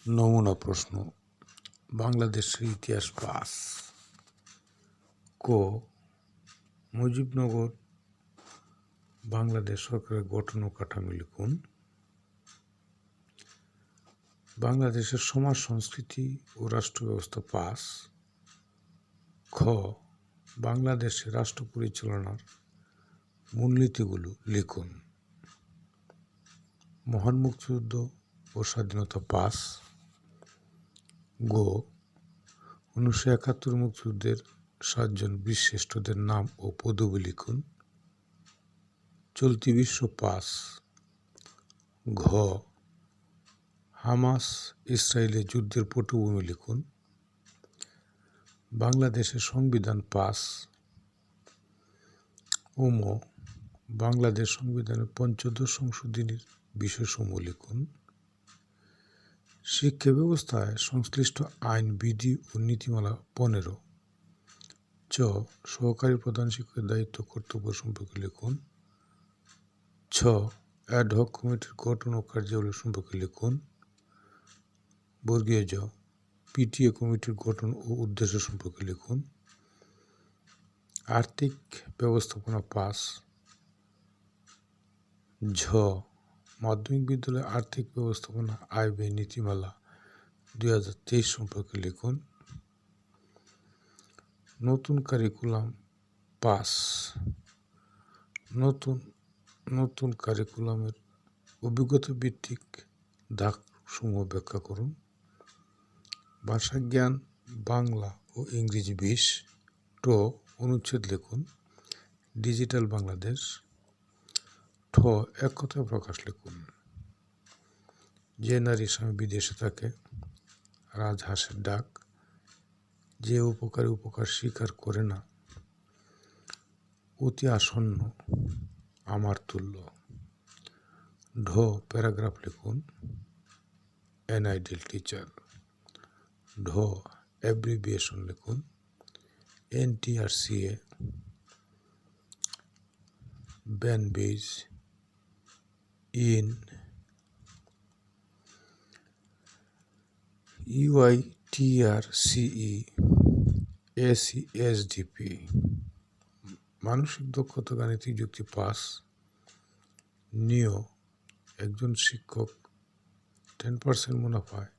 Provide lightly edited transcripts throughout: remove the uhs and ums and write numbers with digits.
নমুনা প্রশ্ন। বাংলাদেশের ইতিহাস ৫। ক. মুজিবনগর বাংলাদেশ সরকারের গঠন ও কাঠামো লিখুন। বাংলাদেশের সমাজ সংস্কৃতি ও রাষ্ট্র ব্যবস্থা ৫। খ. বাংলাদেশের রাষ্ট্র পরিচালনার মূলনীতিগুলো লিখুন। মহান মুক্তিযুদ্ধ ও স্বাধীনতা ৫। গ. ১৯৭১ মুক্তিযুদ্ধের ৭ জন বীরশ্রেষ্ঠদের নাম ও পদবি লিখুন। চলতি বিশ্ব ৫। ঘ. হামাস ইসরায়েলের যুদ্ধের পটভূমি লিখুন। বাংলাদেশের সংবিধান ৫। ম. বাংলাদেশ সংবিধানের পঞ্চদশ সংশোধনীর বিষয়সমূহ লিখুন। শিক্ষা ব্যবস্থায় সংশ্লিষ্ট আইন, বিধি ও নীতিমালা ১৫। চ. সহকারী প্রধান শিক্ষকের দায়িত্ব কর্তব্য সম্পর্কে লিখুন। ছ. অ্যাডহক কমিটির গঠন ও কার্যাবলী সম্পর্কে লিখুন। জ. পিটিএ কমিটির গঠন ও উদ্দেশ্য সম্পর্কে লিখুন। আর্থিক ব্যবস্থাপনা ৫। ঝ. মাধ্যমিক বিদ্যালয়ে আর্থিক ব্যবস্থাপনা আয় ব্যয় নীতিমালা ২০২৩ সম্পর্কে লিখুন। নতুন কারিকুলাম ৫। নতুন কারিকুলামের অভিজ্ঞতা ভিত্তিক ধাপসমূহ ব্যাখ্যা করুন। ভাষাজ্ঞান বাংলা ও ইংরেজি ২০। ট. অনুচ্ছেদ লিখুন। ডিজিটাল বাংলাদেশ। ঠ. এক কথায় প্রকাশ লিখুন। যে নারীর স্বামী বিদেশে থাকে, রাজহাঁসের ডাক। যে উপকারী উপকার স্বীকার করে না, অতি আসন্ন, আমার তুল্য। ঢ. প্যারাগ্রাফ লিখুন। An ideal teacher. ঢ. অ্যাব্রিভিয়েশন লিখুন। NTRCA, ব্যানবেজ, in, UITRCE, SESDP। মানসিক দক্ষতা গাণিতিক যুক্তি ৫। নিয়. একজন শিক্ষক 10% মুনাফায়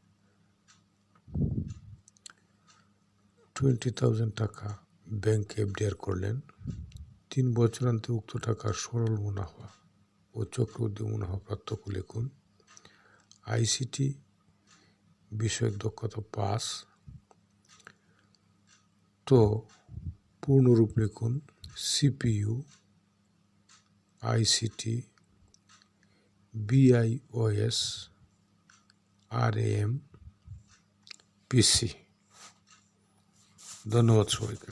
20,000 টাকা ব্যাংকে FDR করলেন। ৩ বছরান্তে উক্ত টাকার সরল মুনাফা ও চক্রবৃদ্ধি মুনাফা পার্থক্য লিখুন। ICT বিষয়ক দক্ষতা ৫। তো পূর্ণরূপ লিখুন। CPU, ICT, BIOS, RAM, PC। ধন্যবাদ সবাইকে।